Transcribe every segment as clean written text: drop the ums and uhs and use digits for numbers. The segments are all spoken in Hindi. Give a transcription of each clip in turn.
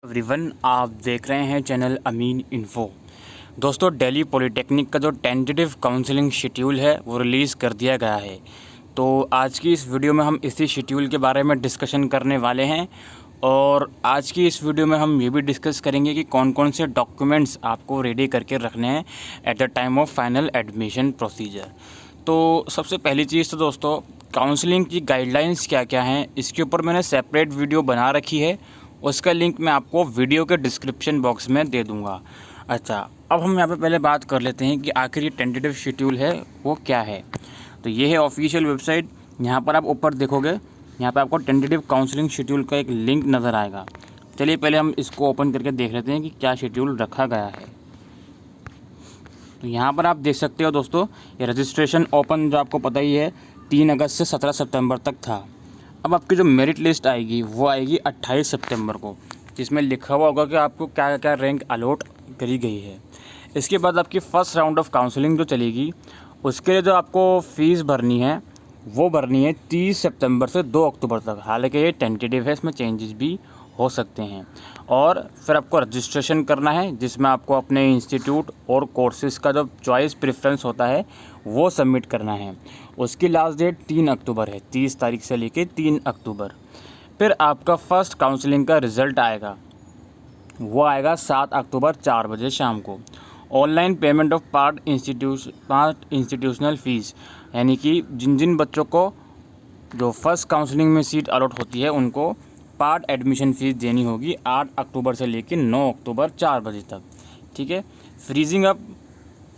एवरीवन, आप देख रहे हैं चैनल अमीन इन्फो। दोस्तों, दिल्ली पॉलिटेक्निक का जो टेंटेटिव काउंसलिंग शेड्यूल है वो रिलीज़ कर दिया गया है। तो आज की इस वीडियो में हम इसी शेड्यूल के बारे में डिस्कशन करने वाले हैं और आज की इस वीडियो में हम ये भी डिस्कस करेंगे कि कौन कौन से डॉक्यूमेंट्स आपको रेडी करके रखने हैं at the time of final admission procedure. तो सबसे पहली चीज़ तो दोस्तों, काउंसलिंग की गाइडलाइंस क्या क्या हैं इसके ऊपर मैंने सेपरेट वीडियो बना रखी है। उसका लिंक मैं आपको वीडियो के डिस्क्रिप्शन बॉक्स में दे दूंगा। अच्छा, अब हम यहाँ पे पहले बात कर लेते हैं कि आखिर ये टेंटेटिव शेड्यूल है वो क्या है। तो ये है ऑफिशियल वेबसाइट। यहाँ पर आप ऊपर देखोगे, यहाँ पे आपको टेंटेटिव काउंसलिंग शेड्यूल का एक लिंक नज़र आएगा। चलिए पहले हम इसको ओपन करके देख लेते हैं कि क्या शेड्यूल रखा गया है। तो यहाँ पर आप देख सकते हो दोस्तों, ये रजिस्ट्रेशन ओपन जो आपको पता ही है 3 अगस्त से 17 सितंबर तक था। अब आपकी जो मेरिट लिस्ट आएगी वो आएगी 28 सितंबर को, जिसमें लिखा हुआ होगा कि आपको क्या क्या रैंक अलॉट करी गई है। इसके बाद आपकी फ़र्स्ट राउंड ऑफ काउंसलिंग जो चलेगी उसके लिए जो आपको फ़ीस भरनी है वो भरनी है 30 सितंबर से 2 अक्टूबर तक। हालांकि ये टेंटेटिव है, इसमें चेंजेस भी हो सकते हैं। और फिर आपको रजिस्ट्रेशन करना है जिसमें आपको अपने इंस्टीट्यूट और कोर्सेज़ का जो चॉइस प्रेफरेंस होता है वो सबमिट करना है। उसकी लास्ट डेट 3 अक्टूबर है, 30 तारीख से लेके 3 अक्टूबर। फिर आपका फ़र्स्ट काउंसलिंग का रिज़ल्ट आएगा, वो आएगा 7 अक्टूबर 4 बजे शाम को। Online payment of part institutional fees, यानी कि जिन जिन बच्चों को जो फर्स्ट काउंसलिंग में सीट अलॉट होती है उनको पार्ट एडमिशन फ़ीस देनी होगी 8 अक्टूबर से लेकर 9 अक्टूबर 4 बजे तक। ठीक है।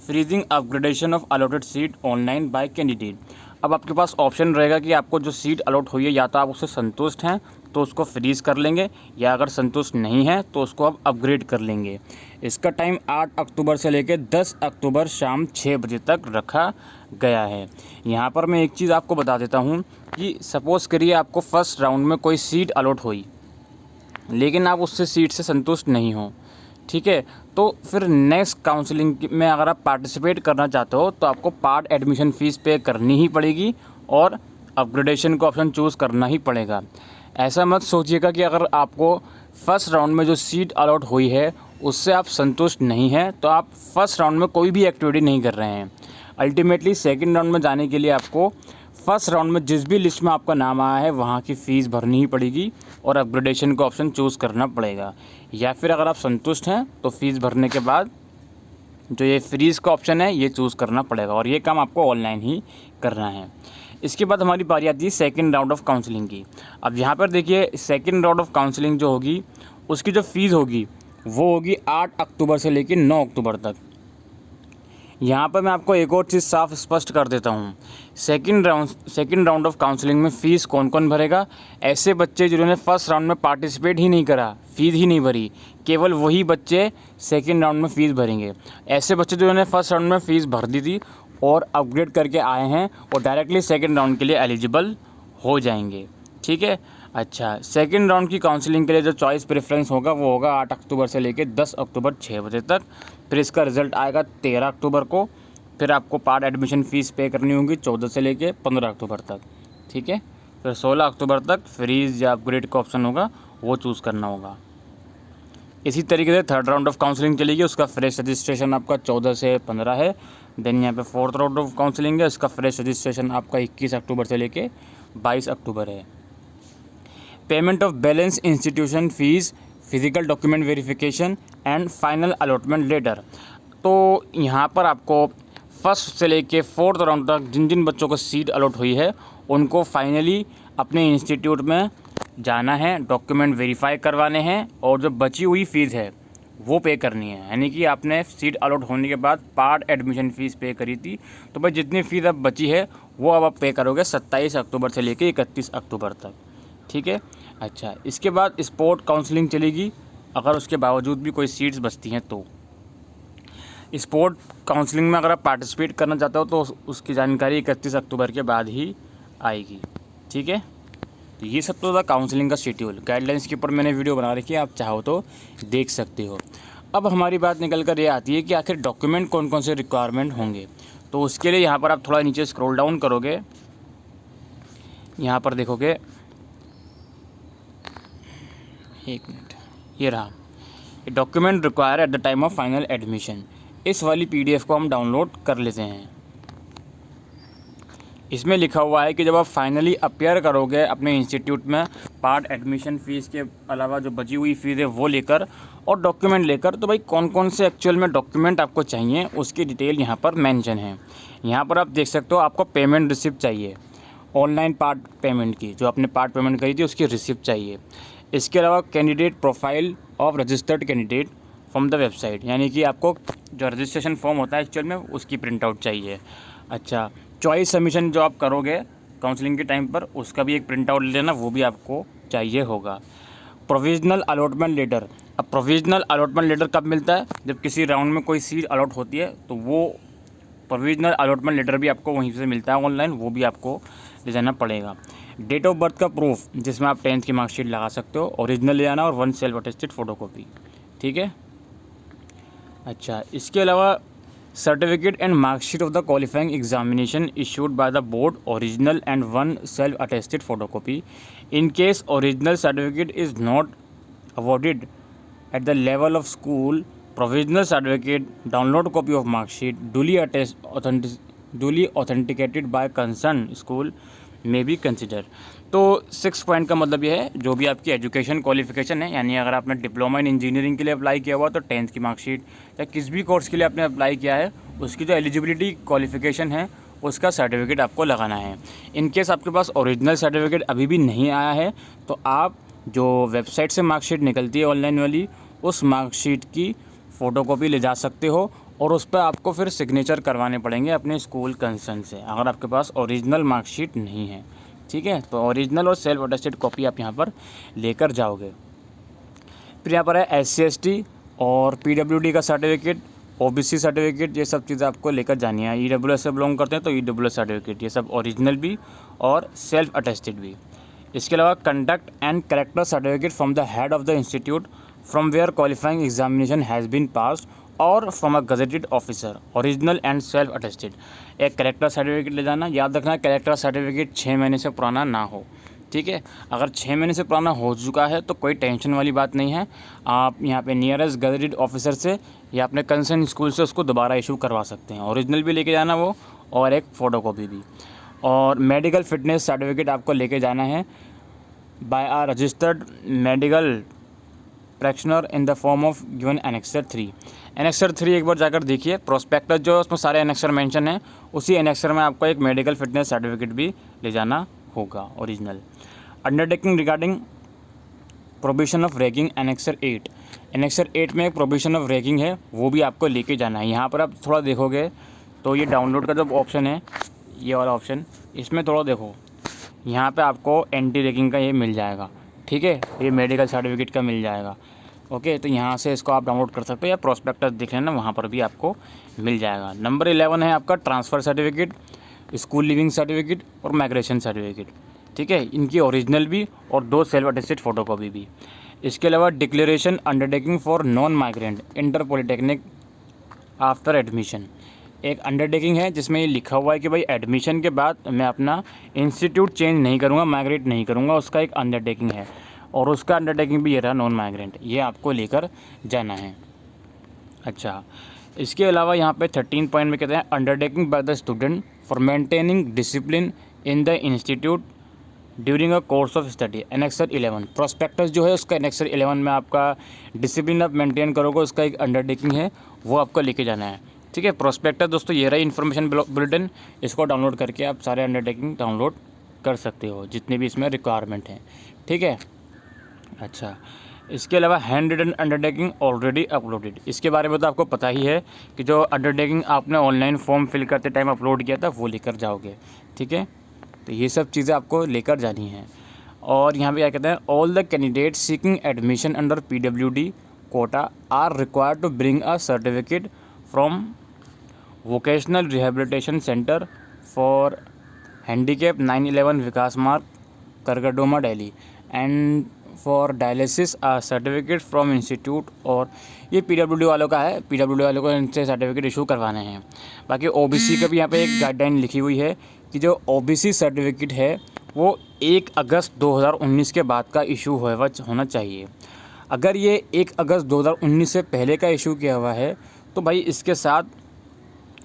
Freezing upgradation of allotted seat online bye candidate. अब आपके पास ऑप्शन रहेगा कि आपको जो सीट अलॉट हुई है या तो आप उससे संतुष्ट हैं तो उसको फ्रीज़ कर लेंगे, या अगर संतुष्ट नहीं है तो उसको आप अपग्रेड कर लेंगे। इसका टाइम 8 अक्टूबर से लेकर 10 अक्टूबर शाम 6 बजे तक रखा गया है। यहाँ पर मैं एक चीज़ आपको बता देता हूँ कि सपोज़ करिए आपको फ़र्स्ट राउंड में कोई सीट अलॉट हुई लेकिन आप उससे सीट से संतुष्ट नहीं हो, ठीक है, तो फिर नेक्स्ट काउंसलिंग में अगर आप पार्टिसिपेट करना चाहते हो तो आपको पार्ट एडमिशन फ़ीस पे करनी ही पड़ेगी और अपग्रेडेशन का ऑप्शन चूज़ करना ही पड़ेगा। ऐसा मत सोचिएगा कि अगर आपको फ़र्स्ट राउंड में जो सीट अलॉट हुई है उससे आप संतुष्ट नहीं हैं तो आप फ़र्स्ट राउंड में कोई भी एक्टिविटी नहीं कर रहे हैं। अल्टीमेटली सेकंड राउंड में जाने के लिए आपको फ़र्स्ट राउंड में जिस भी लिस्ट में आपका नाम आया है वहाँ की फ़ीस भरनी ही पड़ेगी और अपग्रेडेशन का ऑप्शन चूज़ करना पड़ेगा। या फिर अगर आप संतुष्ट हैं तो फ़ीस भरने के बाद जो ये फ्रीज़ का ऑप्शन है ये चूज़ करना पड़ेगा और ये काम आपको ऑनलाइन ही करना है। इसके बाद हमारी बारी आती है सेकंड राउंड ऑफ काउंसलिंग की। अब यहाँ पर देखिए, सेकंड राउंड ऑफ काउंसलिंग जो होगी उसकी जो फ़ीस होगी वो होगी 8 अक्टूबर से लेकर 9 अक्टूबर तक। यहाँ पर मैं आपको एक और चीज़ साफ स्पष्ट कर देता हूँ। सेकंड राउंड ऑफ काउंसलिंग में फ़ीस कौन कौन भरेगा? ऐसे बच्चे जिन्होंने फर्स्ट राउंड में पार्टिसिपेट ही नहीं करा, फ़ीस ही नहीं भरी, केवल वही बच्चे सेकंड राउंड में फ़ीस भरेंगे। ऐसे बच्चे जिन्होंने फर्स्ट राउंड में फ़ीस भर दी थी और अपग्रेड करके आए हैं और डायरेक्टली सेकेंड राउंड के लिए एलिजिबल हो जाएंगे। ठीक है। अच्छा, सेकंड राउंड की काउंसलिंग के लिए जो चॉइस प्रेफरेंस होगा वो होगा 8 अक्टूबर से लेकर 10 अक्टूबर 6 बजे तक। फिर इसका रिज़ल्ट आएगा 13 अक्टूबर को। फिर आपको पार्ट एडमिशन फ़ीस पे करनी होगी 14 से लेकर 15 अक्टूबर तक। ठीक है। फिर 16 अक्टूबर तक फ्रीज़ या अपग्रेड का ऑप्शन होगा वो चूज़ करना होगा। इसी तरीके से थर्ड राउंड ऑफ काउंसलिंग चलेगी, उसका फ्रेश रजिस्ट्रेशन आपका 14 से 15 है। देन यहाँ पे फोर्थ राउंड ऑफ काउंसलिंग है, उसका फ्रेश रजिस्ट्रेशन आपका 21 अक्टूबर से लेके 22 अक्टूबर है। Payment of balance institution fees, physical document verification and final allotment letter. तो यहाँ पर आपको फर्स्ट से लेके फोर्थ राउंड तक जिन जिन बच्चों को सीट अलॉट हुई है उनको फाइनली अपने इंस्टीट्यूट में जाना है, डॉक्यूमेंट वेरीफाई करवाने हैं और जो बची हुई फ़ीस है वो पे करनी है। यानी कि आपने सीट अलॉट होने के बाद पार्ट एडमिशन फ़ीस पे करी थी तो भाई जितनी फ़ीस अब बची है वो अब आप पे करोगे 27 अक्टूबर से लेकर 31 अक्टूबर तक। ठीक है। अच्छा, इसके बाद स्पोर्ट काउंसलिंग चलेगी अगर उसके बावजूद भी कोई सीट्स बचती हैं तो। स्पोर्ट काउंसलिंग में अगर आप पार्टिसिपेट करना चाहते हो तो उसकी जानकारी 31 अक्टूबर के बाद ही आएगी। ठीक है। तो ये सब तो था काउंसलिंग का शेड्यूल। गाइडलाइंस के ऊपर मैंने वीडियो बना रखी है, आप चाहो तो देख सकते हो। अब हमारी बात निकल कर ये आती है कि आखिर डॉक्यूमेंट कौन कौन से रिक्वायरमेंट होंगे। तो उसके लिए यहाँ पर आप थोड़ा नीचे स्क्रॉल डाउन करोगे, यहाँ पर देखोगे, एक मिनट, ये रहा, document require at the time of final admission. इस वाली PDF को हम डाउनलोड कर लेते हैं। इसमें लिखा हुआ है कि जब आप फाइनली अपेयर करोगे अपने इंस्टीट्यूट में पार्ट एडमिशन फ़ीस के अलावा जो बची हुई फ़ीस है वो लेकर और डॉक्यूमेंट लेकर, तो भाई कौन कौन से एक्चुअल में डॉक्यूमेंट आपको चाहिए उसकी डिटेल यहाँ पर मेंशन है। यहाँ पर आप देख सकते हो आपको पेमेंट रिसिप्ट चाहिए, ऑनलाइन पार्ट पेमेंट की, जो आपने पार्ट पेमेंट करी थी उसकी रिसिप्ट चाहिए। इसके अलावा candidate profile of registered candidate from the website, यानी कि आपको जो रजिस्ट्रेशन फॉर्म होता है एक्चुअल में उसकी प्रिंट आउट चाहिए। अच्छा, चॉइस सबमिशन जो आप करोगे काउंसलिंग के टाइम पर उसका भी एक प्रिंट आउट ले लेना, वो भी आपको चाहिए होगा। प्रोविजनल अलॉटमेंट लेटर, अब प्रोविजनल अलॉटमेंट लेटर कब मिलता है? जब किसी राउंड में कोई सीट अलॉट होती है तो वो प्रोविजनल अलॉटमेंट लेटर भी आपको वहीं से मिलता है ऑनलाइन, वो भी आपको ले जाना पड़ेगा। डेट ऑफ बर्थ का प्रूफ, जिसमें आप 10th की मार्कशीट लगा सकते हो, ओरिजिनल ले आना और 1 सेल्फ अटेस्टेड फ़ोटोकॉपी, ठीक है। अच्छा, इसके अलावा certificate and marksheet of the qualifying examination issued by the board, original and 1 self attested photocopy. In case original certificate is not awarded at the level of school, provisional certificate, download copy of mark sheet, duly authenticated by concerned school may be considered। तो 6 पॉइंट का मतलब ये है, जो भी आपकी एजुकेशन क्वालिफिकेशन है, यानी अगर आपने डिप्लोमा इन इंजीनियरिंग के लिए अप्लाई किया हुआ तो 10th की मार्कशीट, या किस भी कोर्स के लिए आपने अप्लाई किया है उसकी जो एलिजिबिलिटी क्वालिफिकेशन है उसका सर्टिफिकेट आपको लगाना है। इन केस आपके पास ओरिजिनल सर्टिफिकेट अभी भी नहीं आया है तो आप जो वेबसाइट से मार्कशीट निकलती है ऑनलाइन वाली, उस मार्कशीट की फ़ोटोकॉपी ले जा सकते हो और उस पर आपको फिर सिग्नेचर करवाने पड़ेंगे अपने स्कूल कंसर्न से, अगर आपके पास ओरिजिनल मार्कशीट नहीं है, ठीक है। तो ओरिजिनल और सेल्फ अटेस्टेड कॉपी आप यहाँ पर लेकर जाओगे। फिर यहाँ पर है SC/ST और PWD का सर्टिफिकेट, OBC सर्टिफिकेट, ये सब चीज़ें आपको लेकर जानी है। EWS से बिलोंग करते हैं तो EWS सर्टिफिकेट, ये सब ओरिजिनल भी और सेल्फ अटेस्टेड भी। इसके अलावा conduct and character certificate from the head of the institute from where qualifying examination has been passed और from a gazetted officer, original and self attested. एक कैरेक्टर सर्टिफिकेट ले जाना, याद रखना कैरेक्टर सर्टिफिकेट 6 महीने से पुराना ना हो, ठीक है। अगर 6 महीने से पुराना हो चुका है तो कोई टेंशन वाली बात नहीं है, आप यहाँ पे नियरेस्ट गजेटेड ऑफिसर से या अपने कंसर्न स्कूल से उसको दोबारा इशू करवा सकते हैं। ओरिजिनल भी लेके जाना वो और एक फ़ोटोकॉपी भी। और मेडिकल फिटनेस सर्टिफिकेट आपको लेके जाना है by a registered medical practitioner in the form of given annexure 3। Annexure 3 एक बार जाकर देखिए, प्रोस्पेक्टस जो है उसमें सारे एनेक्सर मेंशन है, उसी एनेक्सर में आपको एक मेडिकल फिटनेस सर्टिफिकेट भी ले जाना होगा original. Undertaking regarding provision of ragging annexure 8, annexure 8 में एक प्रोविजन ऑफ रैगिंग है, वो भी आपको लेके जाना है। यहाँ पर आप थोड़ा देखोगे तो ये डाउनलोड का जो ऑप्शन है, ये वाला ऑप्शन, इसमें थोड़ा देखो, यहाँ पे आपको एंटी रैगिंग का ये मिल जाएगा, ठीक है, ये मेडिकल सर्टिफिकेट का मिल जाएगा। ओके, तो यहाँ से इसको आप डाउनलोड कर सकते हो या प्रोस्पेक्टस दिख लेना, वहाँ पर भी आपको मिल जाएगा। नंबर 11 है आपका transfer certificate, school leaving certificate और माइग्रेशन सर्टिफिकेट, ठीक है, इनकी ओरिजिनल भी और 2 सेल्फ अटेस्टेड फ़ोटोकॉपी भी। इसके अलावा declaration undertaking for non migrant inter polytechnic after admission, एक अंडरटेकिंग है जिसमें ये लिखा हुआ है कि भाई एडमिशन के बाद मैं अपना इंस्टीट्यूट चेंज नहीं करूँगा, माइग्रेट नहीं करूँगा, उसका एक अंडरटेकिंग है। और उसका अंडरटेकिंग भी ये रहा नॉन माइग्रेंट, ये आपको लेकर जाना है। अच्छा, इसके अलावा यहाँ पे 13 पॉइंट में कहते हैं undertaking by the student for maintaining discipline in the institute during a course of study, annexure 11। Prospectus जो है उसका एनेक्सर 11 में आपका डिसिप्लिन आप मेंटेन करोगे, उसका एक अंडरटेकिंग है, वो आपको लेके जाना है, ठीक है। प्रोस्पेक्टस दोस्तों ये रही इन्फॉर्मेशन बुलेटिन, इसको डाउनलोड करके आप सारे अंडरटेकिंग डाउनलोड कर सकते हो जितने भी इसमें रिक्वायरमेंट हैं, ठीक है। अच्छा, इसके अलावा handwritten undertaking already uploaded, इसके बारे में तो आपको पता ही है कि जो अंडरटेकिंग आपने ऑनलाइन फॉर्म फिल करते टाइम अपलोड किया था वो लेकर जाओगे, ठीक है। तो ये सब चीज़ें आपको लेकर जानी हैं। और यहाँ पे क्या कहते हैं, all the candidate seeking admission under PWD quota are required to bring a certificate from vocational rehabilitation centre for handicap 911 Vikas Marg Karkardooma Delhi and for dialysis a certificate from institute. और ये PWD वालों का है, PWD वालों को इनसे सर्टिफिकेट इशू करवाने हैं। बाकी OBC का भी यहाँ पे एक गाइडलाइन लिखी हुई है कि जो OBC सर्टिफिकेट है वो 1 अगस्त 2019 के बाद का इशू होना चाहिए। अगर ये 1 अगस्त 2019 से पहले का इशू किया हुआ है तो भाई इसके साथ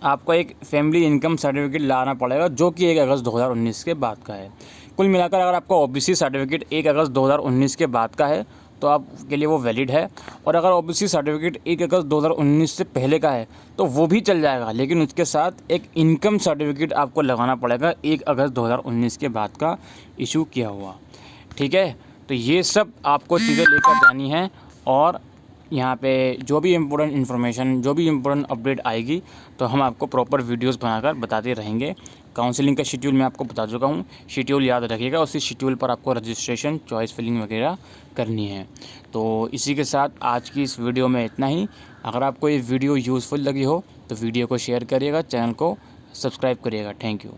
आपको एक फैमिली इनकम सर्टिफिकेट लाना पड़ेगा जो कि 1 अगस्त 2019 के बाद का है। कुल मिलाकर अगर आपका ओबीसी सर्टिफिकेट 1 अगस्त 2019 के बाद का है तो आपके लिए वो वैलिड है, और अगर ओबीसी सर्टिफिकेट 1 अगस्त 2019 से पहले का है तो वो भी चल जाएगा, लेकिन उसके साथ एक इनकम सर्टिफिकेट आपको लगाना पड़ेगा 1 अगस्त 2019 के बाद का इशू किया हुआ। ठीक है, तो ये सब आपको चीज़ें लेकर जानी है, और यहाँ पे जो भी इम्पोर्टेंट इन्फॉर्मेशन, जो भी इम्पोर्टेंट अपडेट आएगी तो हम आपको प्रॉपर वीडियोस बनाकर बताते रहेंगे। काउंसलिंग का शेड्यूल मैं आपको बता चुका हूँ, शेड्यूल याद रखिएगा, उसी शेड्यूल पर आपको रजिस्ट्रेशन, चॉइस फिलिंग वगैरह करनी है। तो इसी के साथ आज की इस वीडियो में इतना ही। अगर आपको ये वीडियो यूज़फुल लगी हो तो वीडियो को शेयर करिएगा, चैनल को सब्सक्राइब करिएगा। Thank you.